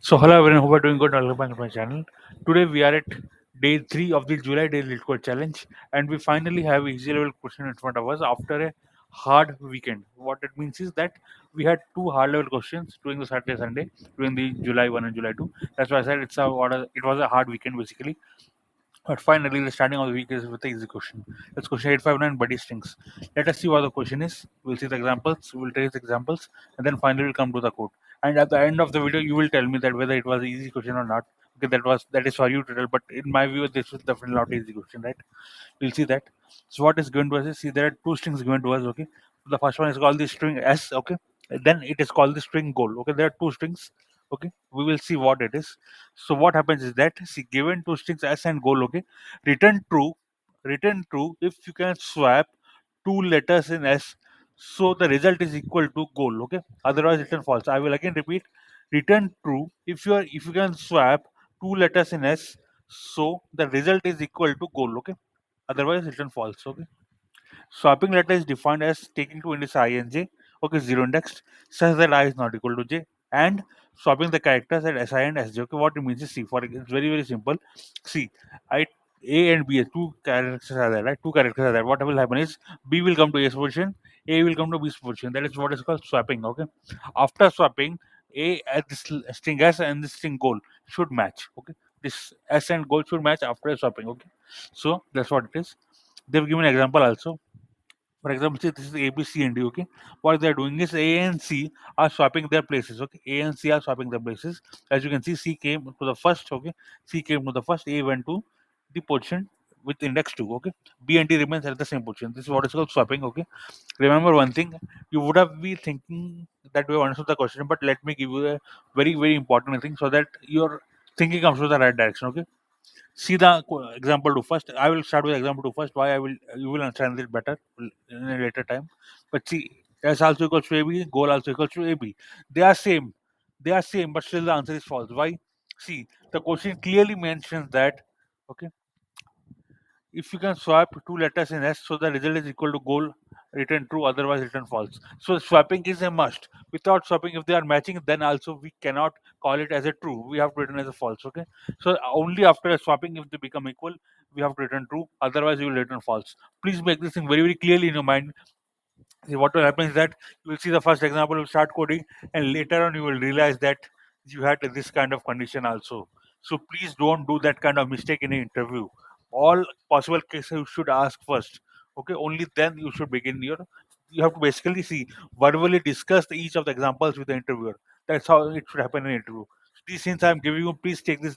So hello everyone, hope you're doing good. Welcome back to my channel. Today we are at day 3 of the July Day Leetcode Challenge, and we finally have easy level question in front of us after a hard weekend. What it means is that we had two hard level questions during the Saturday Sunday during the July 1 and July 2. That's why I said it was a hard weekend basically. But finally, the starting of the week is with the easy question. That's question 859 buddy strings. Let us see what the question is. We'll see the examples, we'll trace the examples, and then finally we'll come to the code. And at the end of the video, you will tell me that whether it was an easy question or not. Okay, that is for you to tell. But in my view, this was definitely not an easy question, right? We'll see that. So what is given to us is, see, there are two strings given to us. Okay, the first one is called the string S. Okay, and then it is called the string goal. Okay, there are two strings. Okay, we will see what it is. So what happens is that, see, given two strings S and goal. Okay, return true, return true if you can swap two letters in S, so the result is equal to goal. Okay, otherwise return false. I will again repeat: return true if you can swap two letters in S, so the result is equal to goal. Okay, otherwise return false. Okay, swapping letter is defined as taking two indices I and j, okay, zero indexed, such that I is not equal to j, and swapping the characters at si and sj. Okay, what it means is, see, for it's very simple. See, I a and b, two characters are there, right? Two characters are there. What will happen is b will come to a's position, a will come to b's position. That is what is called swapping. Okay, after swapping, a at this string s and this string goal should match. Okay, this s and goal should match after swapping. Okay, so that's what it is. They've given an example also. For example, say this is A, B, C, and D. Okay, what they are doing is A and C are swapping their places. Okay, A and C are swapping their places. As you can see, C came to the first. Okay, C came to the first. A went to the position with index 2. Okay, B and D remains at the same position. This is what is called swapping. Okay, remember one thing: you would have been thinking that we have understood the question, but let me give you a very important thing so that your thinking comes to the right direction. Okay, see the example two first. I will start with example two first. Why I will you will understand it better in a later time. But see, S also equals to AB, goal also equals to AB. They are same. They are same, but still the answer is false. Why? See, the question clearly mentions that. Okay, if you can swap two letters in S, so the result is equal to goal, return true, otherwise return false. So swapping is a must. Without swapping, if they are matching, then also we cannot call it as a true. We have to return as a false. Okay. So only after a swapping, if they become equal, we have to return true. Otherwise, you will return false. Please make this thing very clearly in your mind. See, what will happen is that you will see the first example, you start coding, and later on you will realize that you had this kind of condition also. So please don't do that kind of mistake in an interview. All possible cases you should ask first. Okay, only then you should begin your. You have to basically see verbally discuss each of the examples with the interviewer. That's how it should happen in an interview. These things I'm giving you, please take this.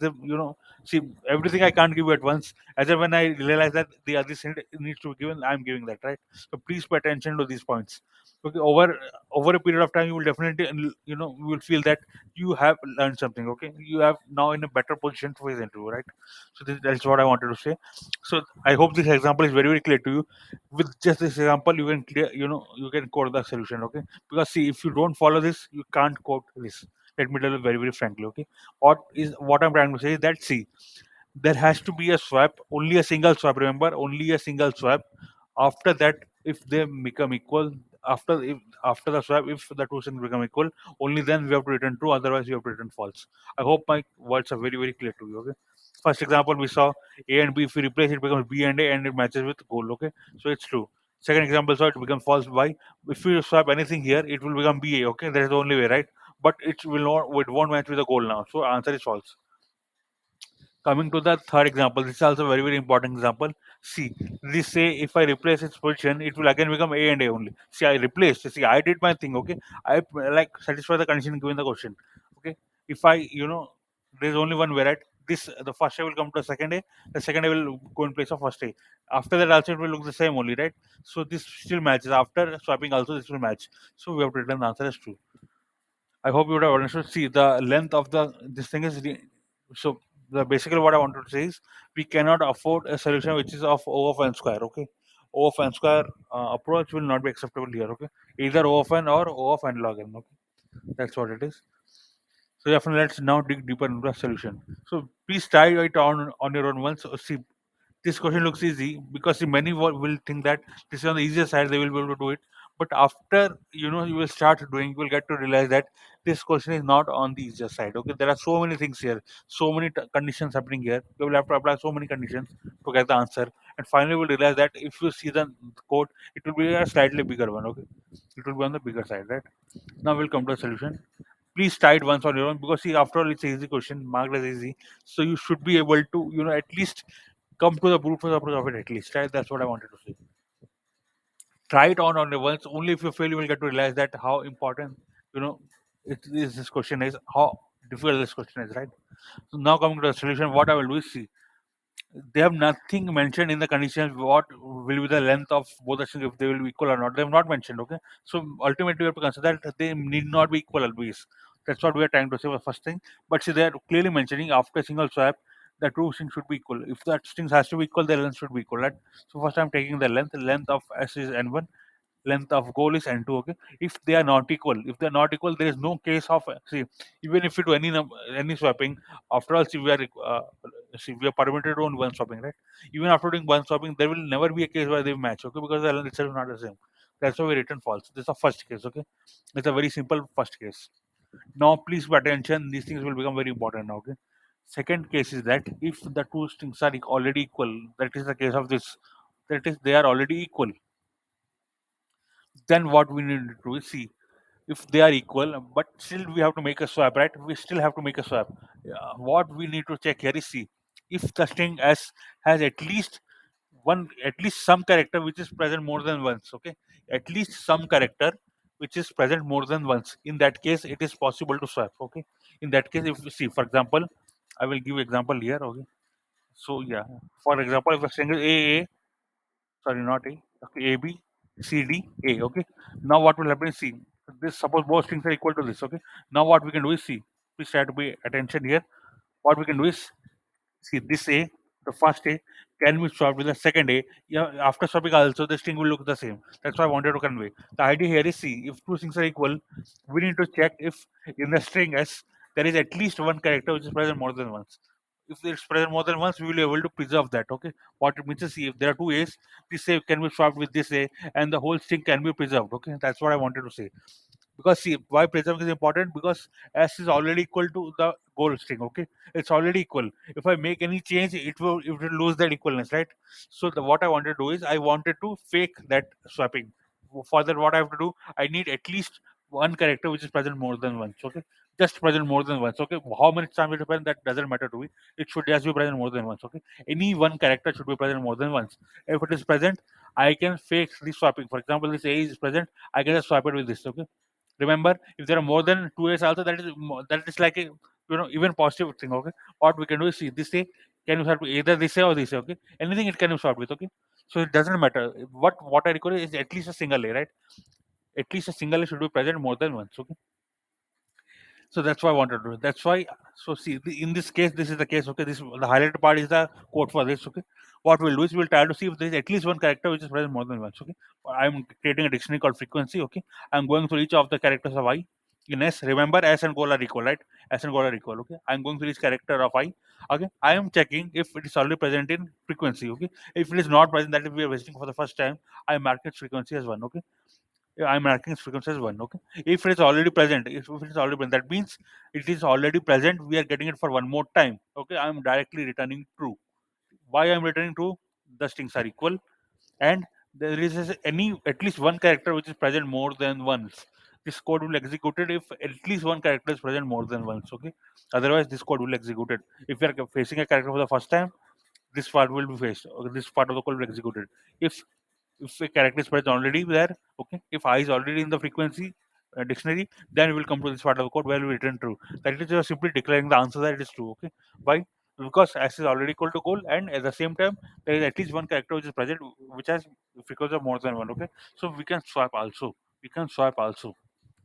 See, everything I can't give you at once. As and when I realize that the other thing needs to be given, I'm giving that, right? So please pay attention to these points. Okay, over a period of time, you will definitely, you will feel that you have learned something. Okay, you have now in a better position for this interview, right? So that's what I wanted to say. So I hope this example is very clear to you. With just this example, you can clear, you can code the solution. Okay, because see, if you don't follow this, you can't code this. Let me tell you very frankly. Okay, what I'm trying to say is that, see, there has to be a swap, only a single swap. Remember, only a single swap. After that, if they become equal, after the swap, if the two things become equal, only then we have to return true. Otherwise, we have to return false. I hope my words are very clear to you. Okay. First example, we saw A and B. If we replace it, becomes B and A, and it matches with goal. Okay, so it's true. Second example, so it becomes false. Why? If we swap anything here, it will become BA. Okay, that is the only way, right? But it won't match with the goal now. So answer is false. Coming to the third example, this is also very important example. See, this say if I replace its position, it will again become A and A only. See, I replaced. See, I did my thing. Okay, I like satisfy the condition given the question. Okay, if I there's only one way, right? This the first A will come to the second A. The second A will go in place of first A. After that, also it will look the same only, right? So this still matches. After swapping, also this will match. So we have to return the answer as true. I hope you would have understood. See, the length of the this thing is so. The basically what I wanted to say is we cannot afford a solution which is of O of n square. Okay, O of n square approach will not be acceptable here. Okay, either O of n or O of n log n. Okay, that's what it is. So definitely, let's now dig deeper into the solution. So please try it on your own once. See, this question looks easy because see, many will think that this is on the easier side. They will be able to do it, But after you will start doing, you will get to realize that this question is not on the easier side. Okay, there are so many things here, so many conditions happening here. You will have to apply so many conditions to get the answer, and finally you will realize that if you see the code, it will be a slightly bigger one. Okay, it will be on the bigger side, right? Now we'll come to the solution. Please try it once on your own, because see, after all, it's an easy question, marked as easy, so you should be able to at least come to the brute force approach of it at least, right? That's what I wanted to say. Try it on your once. Only if you fail, you will get to realize that how important you know this question is, how difficult this question is, right? So now coming to the solution, what I will do is, see, they have nothing mentioned in the conditions what will be the length of both the strings, if they will be equal or not. They have not mentioned. Okay, so ultimately we have to consider that they need not be equal always. That's what we are trying to say, the first thing. But see, they are clearly mentioning after a single swap the two strings should be equal. If that strings has to be equal, the length should be equal, right? So first I'm taking the length of s is n1, length of goal is n2. Okay, if they are not equal, there is no case of, see, even if you do any swapping, after all, see, we are permitted to own one swapping, right? Even after doing one swapping, there will never be a case where they match. Okay, because the length itself is not the same. That's why we return false. This is the first case. Okay, it's a very simple first case. Now please pay attention, these things will become very important now. Okay, second case is that if the two strings are already equal, that is the case of this, that is they are already equal, then what we need to do is, see, if they are equal, but still we have to make a swap, right? We still have to make a swap. What we need to check here is, see, if the string s has at least some character which is present more than once. Okay, at least some character which is present more than once. In that case, it is possible to swap. Okay, in that case, if we see, for example, I will give example here. Okay, so yeah, for example, if a string is a, sorry, not A. Okay, A B C D A. Okay. Now what will happen is, see, this, suppose both strings are equal to this. Okay. Now what we can do is, see, please try to pay attention here. What we can do is, see, this A, the first A, can be swapped with the second A. Yeah, after swapping also the string will look the same. That's what I wanted to convey. The idea here is, see, if two strings are equal, we need to check if in the string S there is at least one character which is present more than once. If it's present more than once, we will be able to preserve that. Okay. What it means is, see, if there are two A's, this A can be swapped with this A, and the whole string can be preserved. Okay. That's what I wanted to say. Because see, why preserving is important, because s is already equal to the goal string. Okay, it's already equal. If I make any change, it will lose that equalness, right? So what I wanted to do is, I wanted to fake that swapping. For that, what I have to do, I need at least one character which is present more than once. Okay, just present more than once. Okay, how many times it is present, that doesn't matter to me. It should just be present more than once. Okay, any one character should be present more than once. If it is present, I can fake the swapping. For example, this a is present, I can just swap it with this. Okay, remember, if there are more than two A's also, that is like a even positive thing. Okay, what we can do is, see, this A can be swapped with either this A or this A. Okay, anything it can be swapped with. Okay, so it doesn't matter. What I require is at least a single A, right? At least a single A should be present more than once. Okay, so that's why I wanted to do. That's why. So see, in this case, this is the case. Okay, this the highlighted part is the code for this. Okay, what we'll do is, we'll try to see if there is at least one character which is present more than once. Okay, I'm creating a dictionary called frequency. Okay, I'm going through each of the characters of I in S. Remember, S and goal are equal, right? S and goal are equal. Okay, I'm going through each character of I. Okay, I am checking if it is already present in frequency. Okay, if it is not present, that is we are visiting for the first time, I mark its frequency as one. Okay, yeah, I'm marking its frequency as one. Okay. If it is already present, if it is already present, that means it is already present. We are getting it for one more time. Okay. I'm directly returning true. Why I'm returning true? The strings are equal, and there is any at least one character which is present more than once. This code will execute it if at least one character is present more than once. Okay. Otherwise, this code will execute it. If we are facing a character for the first time, this part will be faced. Okay, this part of the code will be executed. If a character is present already there, okay, if I is already in the frequency dictionary, then we will come to this part of the code where we return true. That is just simply declaring the answer that it is true. Okay, why? Because s is already equal to goal, and at the same time there is at least one character which is present which has frequency of more than one. Okay, so we can swap also. We can swap also.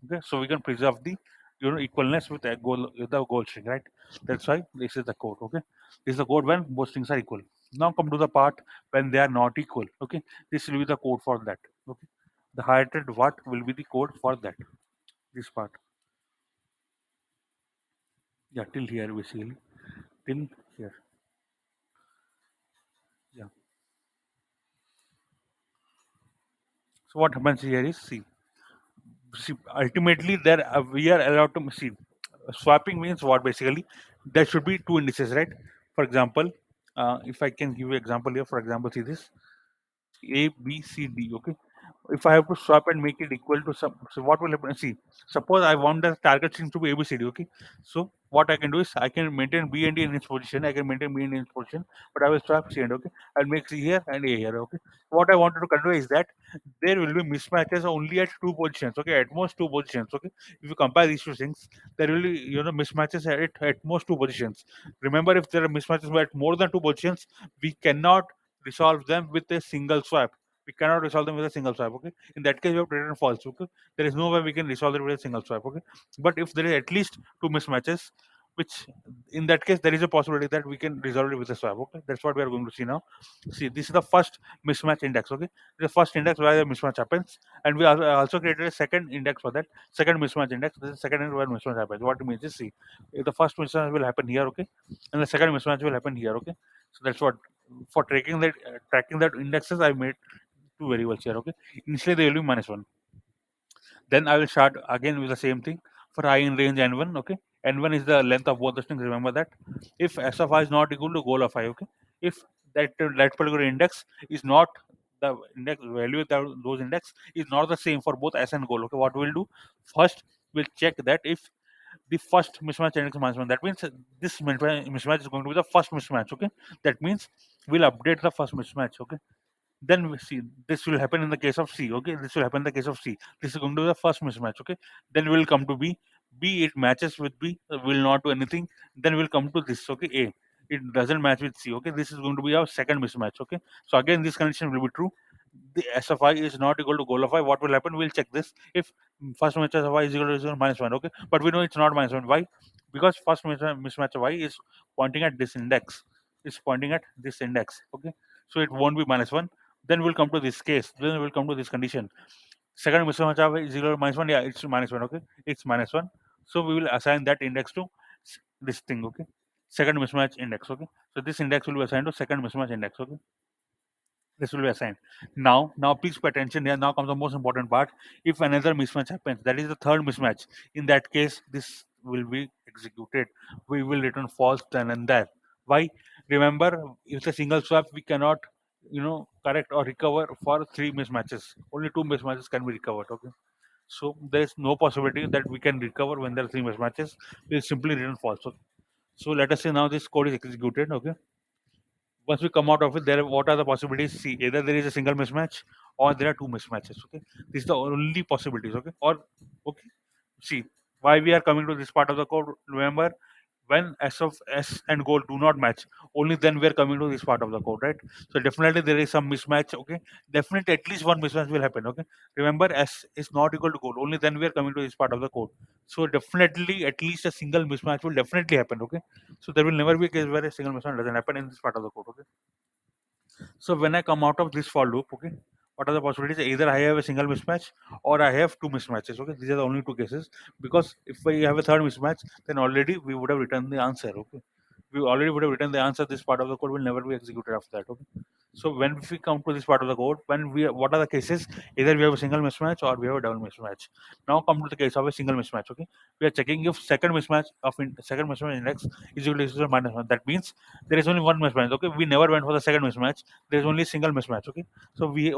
Okay, so we can preserve the equalness with the goal string, right? That's why this is the code. Okay, this is the code when both strings are equal. Now come to the part when they are not equal. Okay, this will be the code for that. Okay, the highlighted what will be the code for that, this part. Yeah, till here basically, till here. Yeah, So what happens here is, see ultimately there we are allowed to see swapping means what basically there should be two indices, right? For example, if I can give you example here, for example, see this A, B, C, D. Okay. If I have to swap and make it equal to some, so what will happen? See, suppose I want the target string to be A, B, C, D. Okay. So what I can do is I can maintain B and D in its position. I can maintain B and D in its position, but I will swap C and okay. I'll make C here and A here. Okay. What I wanted to convey is that there will be mismatches only at two positions. Okay, at most two positions. Okay. If you compare these two things, there will be mismatches at most two positions. Remember, if there are mismatches at more than two positions, we cannot resolve them with a single swap. We cannot resolve them with a single swap. Okay. In that case, we have to return false. Okay. There is no way we can resolve it with a single swap. Okay. But if there is at least two mismatches, which in that case there is a possibility that we can resolve it with a swap. Okay. That's what we are going to see now. See, this is the first mismatch index. Okay. The first index where the mismatch happens, and we also created a second index for that second mismatch index. This is second index where mismatch happens. What it means is, see, if the first mismatch will happen here. Okay, and the second mismatch will happen here. Okay. So that's what for tracking that indexes I made two variables here. Okay, initially they will be -1. Then I will start again with the same thing for I in range n1. Okay, n1 is the length of both the strings. Remember that. If s of I is not equal to goal of I. Okay, if that particular index is not the index value that those index is not the same for both s and goal. Okay, what we'll do first, we'll check that if the first mismatch index is -1. That means this mismatch is going to be the first mismatch. Okay, that means we'll update the first mismatch. Okay, then we see this will happen in the case of C. Okay, this will happen in the case of C. This is going to be the first mismatch. Okay, then we'll come to B. B, it matches with B, will not do anything. Then we'll come to this. Okay, A, it doesn't match with C. Okay, this is going to be our second mismatch. Okay, so again this condition will be true. The S of I is not equal to goal of I. What will happen? We'll check this. If first mismatch of Y is equal to -1. Okay, but we know it's not -1. Why? Because first mismatch of Y is pointing at this index. It's pointing at this index. Okay, so it won't be -1. Then we'll come to this case. Then we'll come to this condition. Second mismatch of is equal to -1. Yeah, it's -1. Okay, it's -1. So we will assign that index to this thing. Okay, second mismatch index. Okay, so this index will be assigned to second mismatch index. Okay, this will be assigned. Now please pay attention here. Now comes the most important part. If another mismatch happens, that is the third mismatch. In that case, this will be executed. We will return false then and there. Why? Remember, if it's a single swap, we cannot, correct or recover for three mismatches. Only two mismatches can be recovered. Okay. So there is no possibility that we can recover when there are three mismatches. We'll simply return false. Okay. So let us say now this code is executed. Okay, once we come out of it, there what are the possibilities? See, either there is a single mismatch or there are two mismatches. Okay, these are the only possibilities. Okay, or okay, see why we are coming to this part of the code. Remember, when s of s and goal do not match, only then we are coming to this part of the code, right? So definitely there is some mismatch. Okay, definitely at least one mismatch will happen. Okay, remember s is not equal to goal, only then we are coming to this part of the code. So definitely at least a single mismatch will definitely happen. Okay, so there will never be a case where a single mismatch doesn't happen in this part of the code. Okay, so when I come out of this for loop, okay, what are the possibilities? Either I have a single mismatch or I have two mismatches. Okay, these are the only two cases. Because if we have a third mismatch, then already we would have written the answer. Okay, we already would have written the answer. This part of the code will never be executed after that. Okay, so when we come to this part of the code, when we what are the cases? Either we have a single mismatch or we have a double mismatch. Now come to the case of a single mismatch. Okay, we are checking if second mismatch index is equal to -1. That means there is only one mismatch. Okay, we never went for the second mismatch. There is only single mismatch. Okay, so we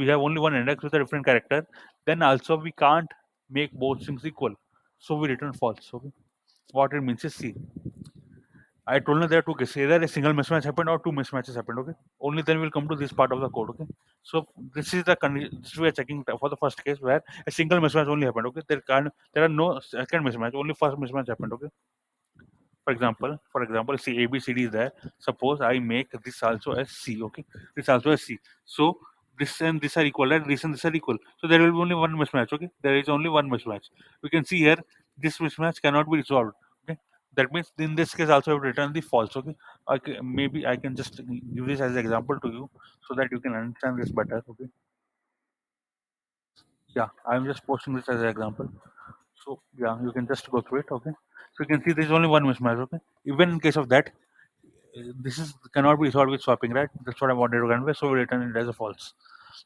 have only one index with a different character. Then also we can't make both things equal, so we return false. Okay, what it means is, see, I told you there are two cases. Either a single mismatch happened or two mismatches happened. Okay. Only then we'll come to this part of the code. Okay. So this is the condition. This we are checking for the first case where a single mismatch only happened. Okay. There are no second mismatch. Only first mismatch happened. Okay. For example, see A B C D is there. Suppose I make this also as C. Okay. This also as C. So this and this are equal, and this and this are equal. So there will be only one mismatch. Okay. There is only one mismatch. We can see here this mismatch cannot be resolved. Okay. That means in this case also I have return the false. Okay. Okay. Maybe I can just give this as an example to you so that you can understand this better. Okay. Yeah, I'm just posting this as an example. So yeah, you can just go through it. Okay. So you can see there is only one mismatch. Okay. Even in case of that, this is cannot be resolved with swapping, right? That's what I wanted to convey. So we return it as a false.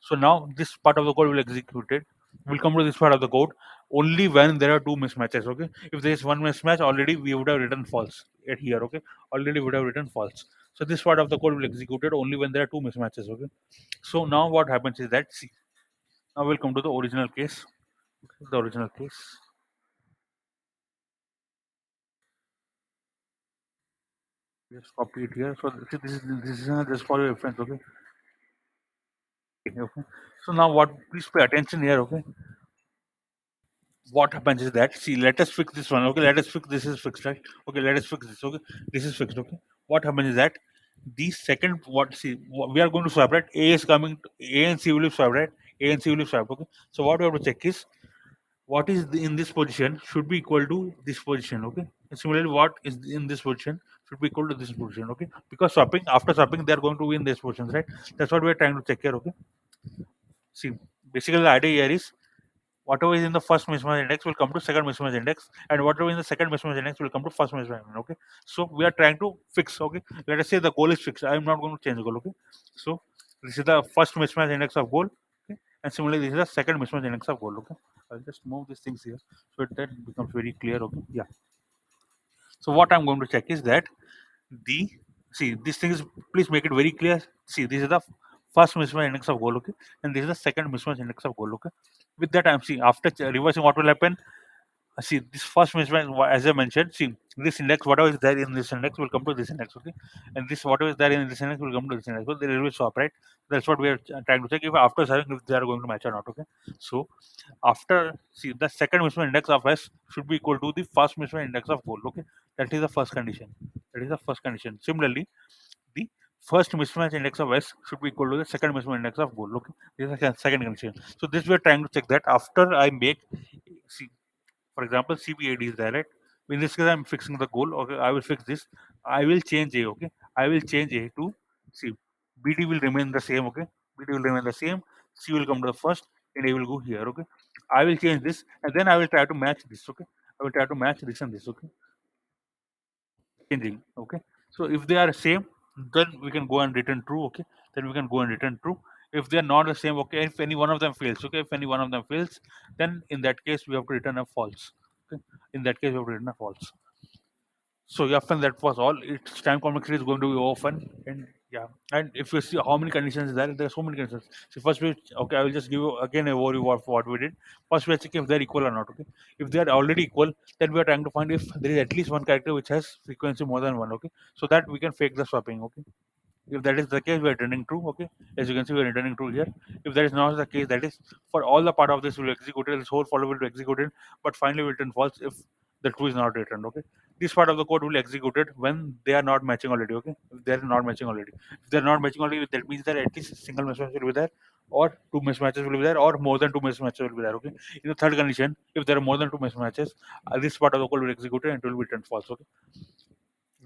So now this part of the code will execute it. We'll come to this part of the code only when there are two mismatches. Okay, if there is one mismatch, already we would have written false at here. Okay, already we would have written false. So this part of the code will execute it only when there are two mismatches. Okay, so now what happens is that, see, now we'll come to the original case. The original case. Just copy it here. So this is just for your reference. Okay. Okay. So now what? Please pay attention here. Okay. What happens is that, see, let us fix this one. Okay. Let us fix this is fixed, right? Okay. Let us fix this. Okay. This is fixed. Okay. What happens is that the second, what, see, we are going to swap, right? A is coming. A and C will be swapped, right? A and C will be swapped. Okay. So what we have to check is what is in this position should be equal to this position. Okay. And similarly, what is in this position should be equal to this position. Okay. Because swapping, after swapping, they are going to be in this positions, right? That's what we are trying to check here. Okay. See, basically the idea here is whatever is in the first mismatch index will come to second mismatch index, and whatever in the second mismatch index will come to first mismatch index. Okay. So we are trying to fix. Okay. Let us say the goal is fixed. I am not going to change the goal. Okay. So this is the first mismatch index of goal. Okay. And similarly, this is the second mismatch index of goal. Okay. I'll just move these things here so that becomes very clear. Okay. Yeah. So what I'm going to check is that the, see, this thing is, please make it very clear. See, this is the first mismatch index of goal. Okay. And this is the second mismatch index of goal. Okay. With that, I'm seeing after reversing, what will happen. See, this first mismatch, as I mentioned, see, this index, whatever is there in this index will come to this index. Okay. And this, whatever is there in this index will come to this index. So there will be swap, right? That's what we are trying to check, if after having, if they are going to match or not. Okay. So after, see, the second mismatch index of S should be equal to the first mismatch index of goal. Okay. That is the first condition. That is the first condition. Similarly, the first mismatch index of S should be equal to the second mismatch index of goal. Okay. This is the second condition. So this we are trying to check that after I make, see, for example, CBAD is there, right? In this case, I'm fixing the goal. Okay, I will fix this. I will change A. Okay, I will change A to C. BD will remain the same. Okay, BD will remain the same. C will come to the first, and A will go here. Okay, I will change this, and then I will try to match this. Okay, I will try to match this and this. Okay, changing. Okay, so if they are same, then we can go and return true. Okay, then we can go and return true. If they are not the same, okay, if any one of them fails, okay, if any one of them fails, then in that case we have to return a false. Okay, in that case we have to return a false. So yeah, often that was all. Its time complexity is going to be often, and yeah, and if you see how many conditions there are so many conditions. So first we, okay, I will just give you again a overview of what we did. First we are checking if they are equal or not. Okay, if they are already equal, then we are trying to find if there is at least one character which has frequency more than one. Okay, so that we can fake the swapping. Okay, if that is the case, we are returning true. Okay, as you can see, we are returning true here. If that is not the case, that is for all the part of this will execute it, this whole follow will be executed, but finally will return false if the true is not returned. Okay, this part of the code will be executed when they are not matching already. Okay, if they are not matching already, if they are not matching already, that means that at least a single mismatch will be there, or two mismatches will be there, or more than two mismatches will be there. Okay, in the third condition, if there are more than two mismatches, this part of the code will execute it and it will be returned false. Okay,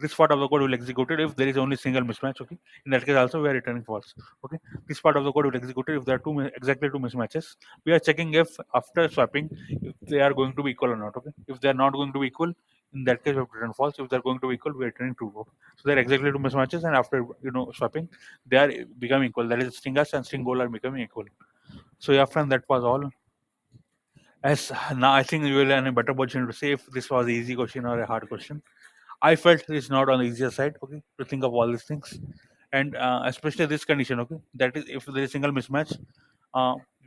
this part of the code will execute it if there is only single mismatch. Okay, in that case also we are returning false. Okay, this part of the code will execute it if there are exactly two mismatches. We are checking if after swapping, if they are going to be equal or not. Okay, if they are not going to be equal, in that case we have to return false. If they are going to be equal, we are returning true. Okay? So they are exactly two mismatches, and after, swapping, they are becoming equal. That is, string S and string goal are becoming equal. So yeah, friend, that was all. As now, I think you will in a better position to say if this was an easy question or a hard question. I felt it's not on the easier side, okay, to think of all these things, and especially this condition, okay, that is if there is single mismatch,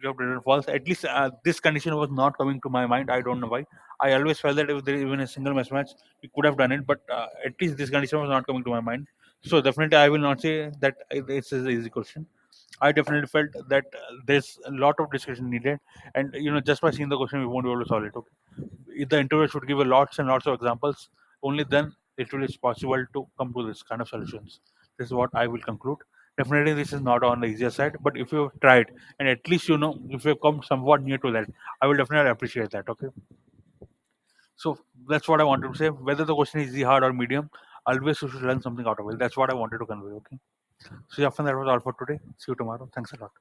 you have to return false. At least this condition was not coming to my mind. I don't know why. I always felt that if there is even a single mismatch, we could have done it, but at least this condition was not coming to my mind. So definitely, I will not say that it's an easy question. I definitely felt that there's a lot of discussion needed, and just by seeing the question, we won't be able to solve it. Okay, if the interviewer should give a lots and lots of examples, only then it will is possible to come to this kind of solutions. This is what I will conclude. Definitely, this is not on the easier side, but if you've tried and at least if you've come somewhat near to that, I will definitely appreciate that. Okay, so that's what I wanted to say. Whether the question is easy, hard, or medium, always you should learn something out of it. That's what I wanted to convey. Okay, so yeah, that was all for today. See you tomorrow. Thanks a lot.